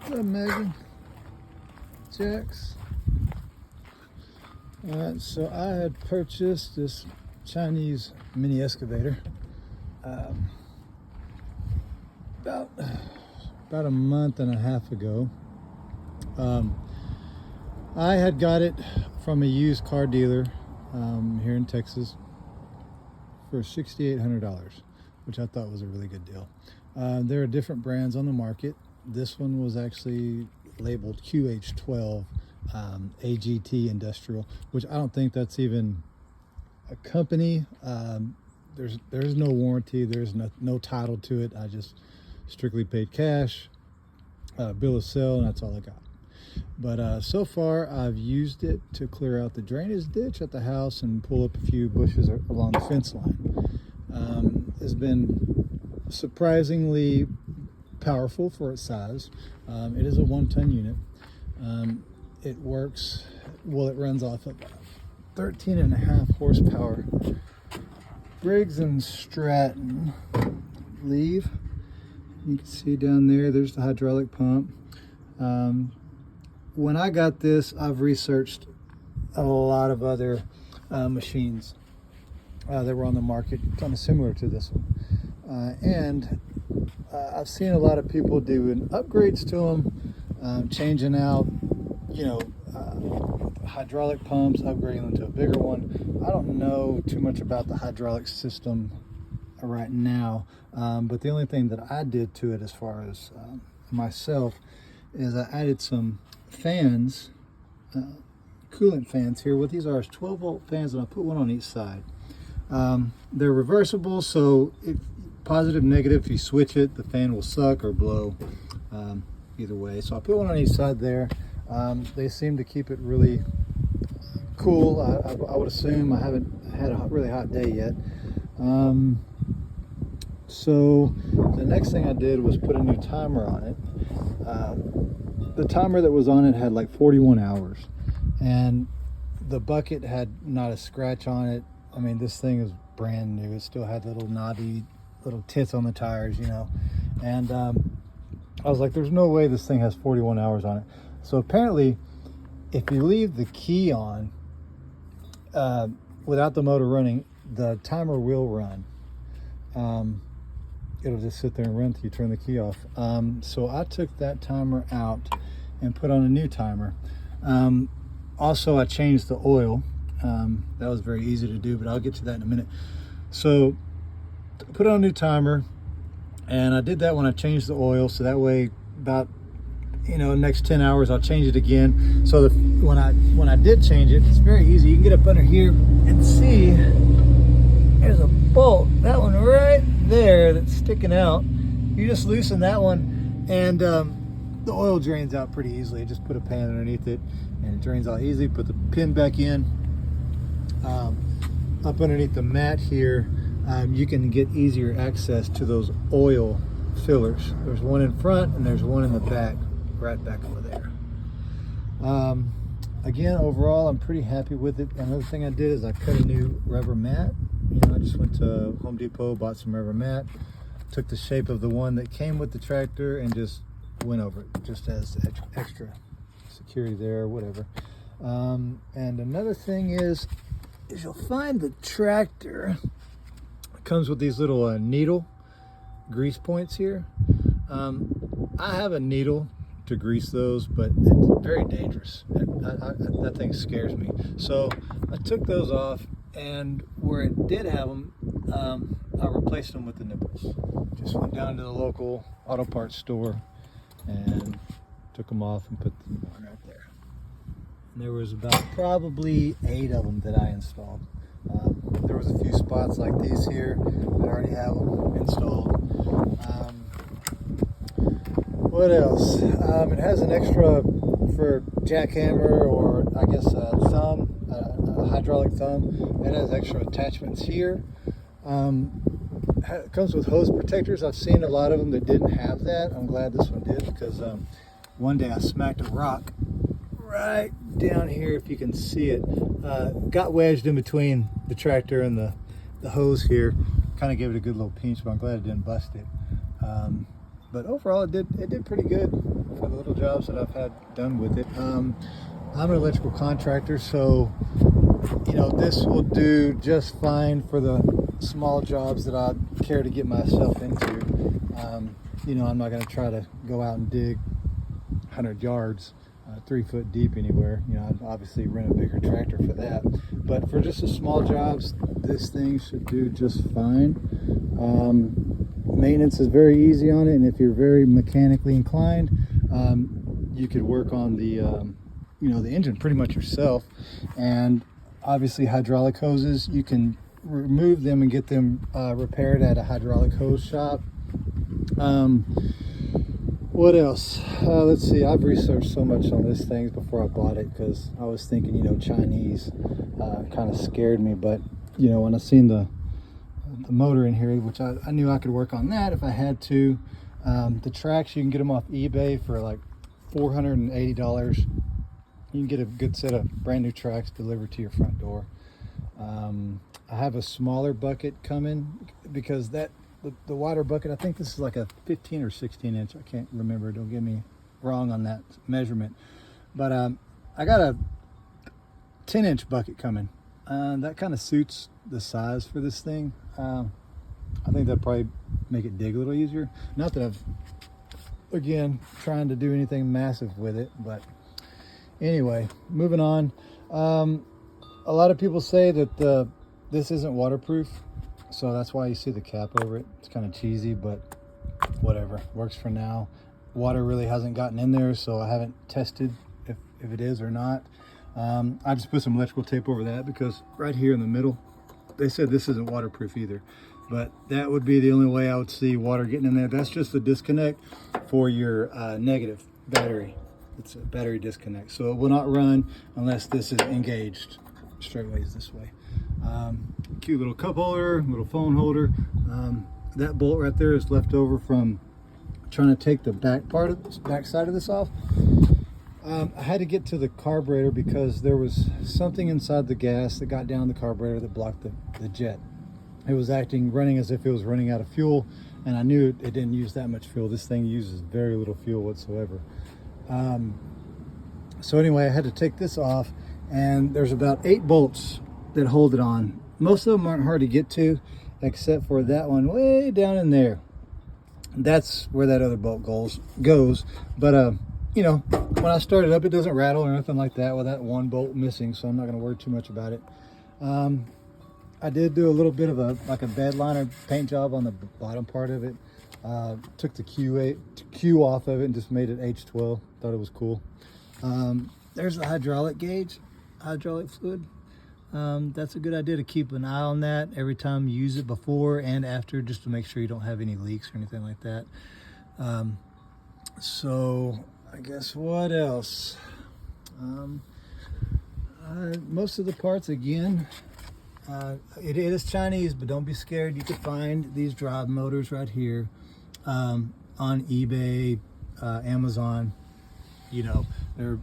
What's up, Megan? Jax. Alright, so I had purchased this Chinese mini excavator about a month and a half ago. I had got it from a used car dealer here in Texas for $6,800, which I thought was a really good deal. There are different brands on the market. This one was actually labeled QH12 AGT Industrial, which I don't think that's even a company. There's no warranty, there's no title to it. I just strictly paid cash, bill of sale, and that's all I got. But so far I've used it to clear out the drainage ditch at the house and pull up a few bushes along the fence line. It's been surprisingly powerful for its size. It is a 1-ton unit. It works, well, it runs off of 13.5 horsepower Briggs and Stratton leave. You can see down there's the hydraulic pump. When I got this, I've researched a lot of other machines that were on the market, kind of similar to this one. And I've seen a lot of people doing upgrades to them, changing out, hydraulic pumps, upgrading them to a bigger one. I don't know too much about the hydraulic system right now, but the only thing that I did to it as far as myself is I added some fans, coolant fans here. What these are is 12-volt fans, and I put one on each side. They're reversible, so if positive, negative, if you switch it, the fan will suck or blow, either way. So I put one on each side there. They seem to keep it really cool. I would assume. I haven't had a really hot day yet. So the next thing I did was put a new timer on it. The timer that was on it had like 41 hours, and the bucket had not a scratch on it. I mean, this thing is brand new. It still had little knobby little tits on the tires, and I was like, there's no way this thing has 41 hours on it. So apparently, if you leave the key on without the motor running, the timer will run. It'll just sit there and run till you turn the key off. So I took that timer out and put on a new timer. Also, I changed the oil. That was very easy to do, but I'll get to that in a minute. So put on a new timer, and I did that when I changed the oil, so that way about next 10 hours I'll change it again. So that when I did change it, it's very easy. You can get up under here and see there's a bolt, that one right there that's sticking out. You just loosen that one, and the oil drains out pretty easily. Just put a pan underneath it and it drains out easy. Put the pin back in. Up underneath the mat here, you can get easier access to those oil fillers. There's one in front and there's one in the back, right back over there. Again, overall, I'm pretty happy with it. Another thing I did is I cut a new rubber mat. I just went to Home Depot, bought some rubber mat, took the shape of the one that came with the tractor and just went over it, just as extra security there, whatever. And another thing is you'll find the tractor comes with these little needle grease points here. I have a needle to grease those, but it's very dangerous. That thing scares me. So I took those off, and where it did have them, I replaced them with the nipples. Just went down to the local auto parts store and took them off and put them on right there. And there was about probably 8 of them that I installed. There was a few spots like these here that already have them installed. What else? It has an extra for jackhammer, or I guess a thumb, a hydraulic thumb. It has extra attachments here. It comes with hose protectors. I've seen a lot of them that didn't have that. I'm glad this one did, because one day I smacked a rock right down here, if you can see it. Got wedged in between the tractor and the hose here. Kind of gave it a good little pinch, but I'm glad it didn't bust it. But overall, it did pretty good for the little jobs that I've had done with it. I'm an electrical contractor, so you know, this will do just fine for the small jobs that I care to get myself into. You know, I'm not going to try to go out and dig 100 yards 3 foot deep anywhere. You know, I'd obviously rent a bigger tractor for that, but for just the small jobs, this thing should do just fine. Maintenance is very easy on it, and if you're very mechanically inclined, you could work on the you know, the engine pretty much yourself. And obviously hydraulic hoses, you can remove them and get them repaired at a hydraulic hose shop. What else? Let's see, I've researched so much on this thing before I bought it, because I was thinking, you know, Chinese kind of scared me. But you know, when I seen the motor in here, which I knew I could work on that if I had to. The tracks, you can get them off eBay for like $480. You can get a good set of brand new tracks delivered to your front door. I have a smaller bucket coming, because the wider bucket, I think this is like a 15 or 16 inch. I can't remember. Don't get me wrong on that measurement. But I got a 10-inch bucket coming. That kind of suits the size for this thing. I think that'd probably make it dig a little easier. Not that I've, again, trying to do anything massive with it, but anyway, moving on. A lot of people say that this isn't waterproof, so that's why you see the cap over it. It's kind of cheesy, but whatever, works for now. Water really hasn't gotten in there, so I haven't tested if it is or not. I just put some electrical tape over that, because right here in the middle, they said this isn't waterproof either, but that would be the only way I would see water getting in there. That's just the disconnect for your negative battery. It's a battery disconnect, so it will not run unless this is engaged straightways this way. Cute little cup holder, little phone holder. That bolt right there is left over from trying to take the back side of this off. I had to get to the carburetor because there was something inside the gas that got down the carburetor that blocked the jet. It was running as if it was running out of fuel, and I knew it didn't use that much fuel. This thing uses very little fuel whatsoever. So anyway, I had to take this off, and there's about 8 bolts that hold it on. Most of them aren't hard to get to, except for that one way down in there. That's where that other bolt goes. But you know, when I start it up, it doesn't rattle or anything like that with that one bolt missing, so I'm not going to worry too much about it. I did do a little bit of a bed liner paint job on the bottom part of it. Took the Q off of it and just made it H12. Thought it was cool. There's the hydraulic gauge, hydraulic fluid. That's a good idea to keep an eye on that every time you use it, before and after, just to make sure you don't have any leaks or anything like that. So I guess what else? Most of the parts, again, it is Chinese, but don't be scared. You can find these drive motors right here on eBay, Amazon. You know, they're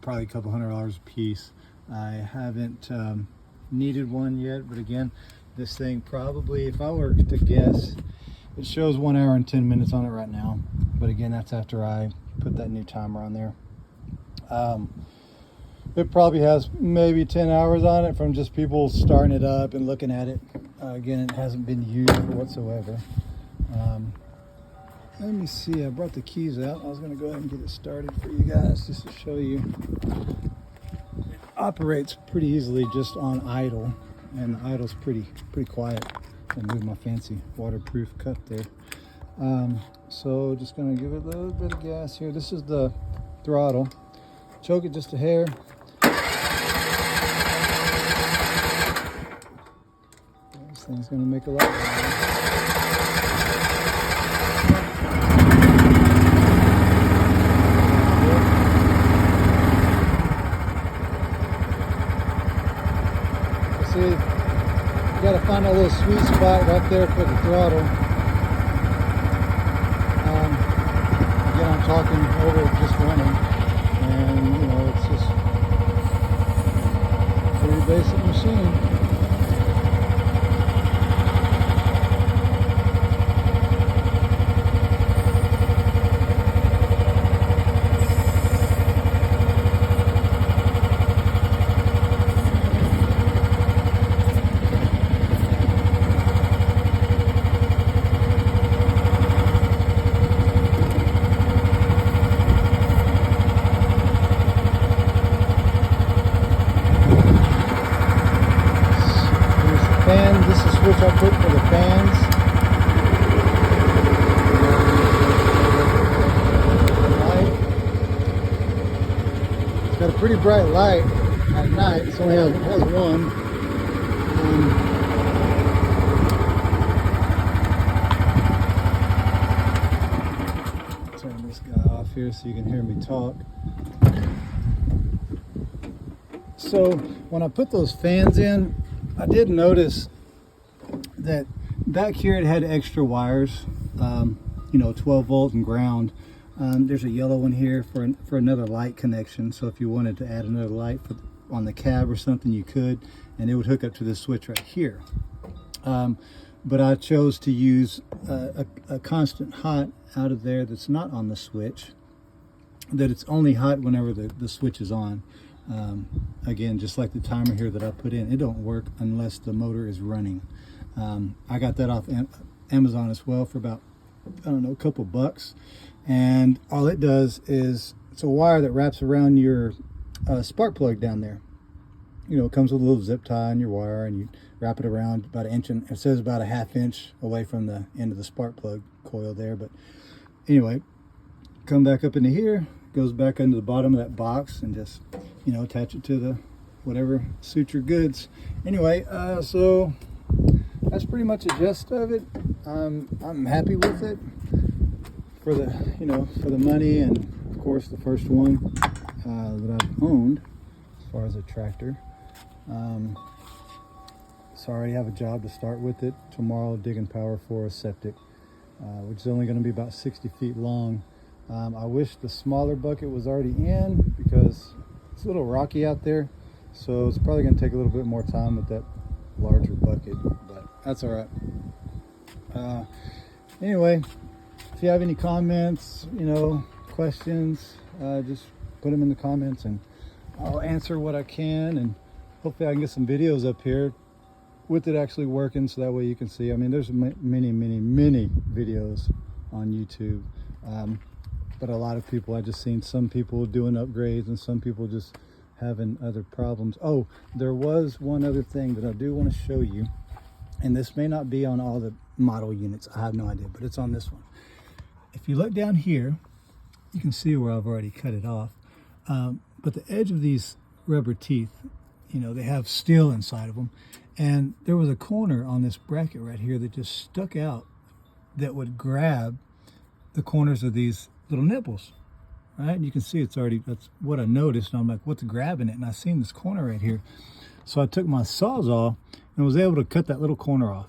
probably a couple $100 a piece. I haven't needed one yet, but again, this thing probably, if I were to guess, it shows 1 hour and 10 minutes on it right now. But again, that's after I put that new timer on there. It probably has maybe 10 hours on it from just people starting it up and looking at it. Again, it hasn't been used whatsoever. Let me see, I brought the keys out. I was going to go ahead and get it started for you guys just to show you. It operates pretty easily just on idle, and the idle's pretty quiet. I move my fancy waterproof cup there. So just going to give it a little bit of gas here. This is the throttle. Choke it just a hair. This thing's going to make a lot of noise. See, you got to find a little sweet spot right there for the throttle. Again, I'm talking over just running, and you know, it's just a pretty basic machine. fans. It's got a pretty bright light at night. It only has one. Turn this guy off here so you can hear me talk. So when I put those fans in, I did notice that back here it had extra wires, you know, 12 volt and ground. There's a yellow one here for another light connection. So if you wanted to add another light on the cab or something, you could, and it would hook up to this switch right here. But I chose to use a constant hot out of there that's not on the switch, that it's only hot whenever the switch is on. Again, just like the timer here that I put in, it don't work unless the motor is running. I got that off Amazon as well for about, I don't know, a couple bucks. And all it does is, it's a wire that wraps around your spark plug down there. You know, it comes with a little zip tie on your wire, and you wrap it around about 1 inch, and it says about a 1/2 inch away from the end of the spark plug coil there. But anyway, come back up into here, goes back into the bottom of that box, and just, you know, attach it to the whatever suits your goods. Anyway, so that's pretty much the gist of it. I'm happy with it for the, you know, for the money, and of course the first one that I've owned as far as a tractor. So I already have a job to start with it tomorrow, digging power for a septic, which is only going to be about 60 feet long. I wish the smaller bucket was already in, because it's a little rocky out there, so it's probably going to take a little bit more time with that larger bucket, but that's all right. Anyway, if you have any comments, you know, questions, just put them in the comments and I'll answer what I can, and hopefully I can get some videos up here with it actually working, so that way you can see. I mean, there's many videos on YouTube, but a lot of people, I just seen some people doing upgrades and some people just having other problems. Oh, there was one other thing that I do want to show you, and this may not be on all the model units, I have no idea, but it's on this one. If you look down here, you can see where I've already cut it off, but the edge of these rubber teeth, you know, they have steel inside of them, and there was a corner on this bracket right here that just stuck out that would grab the corners of these little nipples, right? And you can see it's already, that's what I noticed, and I'm like, what's grabbing it? And I seen this corner right here, so I took my Sawzall and was able to cut that little corner off,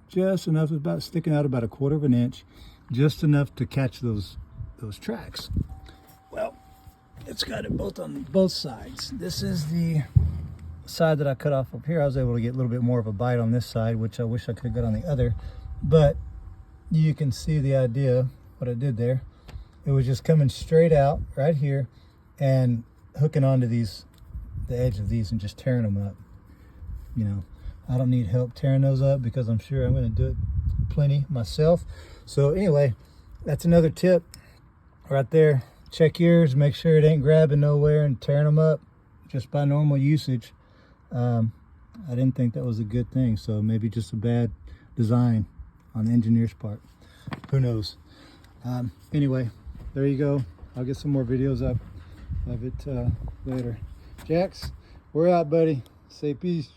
just enough. It's about sticking out about 1/4 inch, just enough to catch those tracks. Well, it's got it both on both sides. This is the side that I cut off up here. I was able to get a little bit more of a bite on this side, which I wish I could have got on the other, but you can see the idea, what I did there. It was just coming straight out right here and hooking onto these, the edge of these, and just tearing them up. You know, I don't need help tearing those up, because I'm sure I'm going to do it plenty myself. So anyway, that's another tip right there. Check yours, make sure it ain't grabbing nowhere and tearing them up just by normal usage. I didn't think that was a good thing, so maybe just a bad design on the engineer's part. Who knows? Anyway, there you go. I'll get some more videos up of it later. Jax, we're out, buddy. Say peace.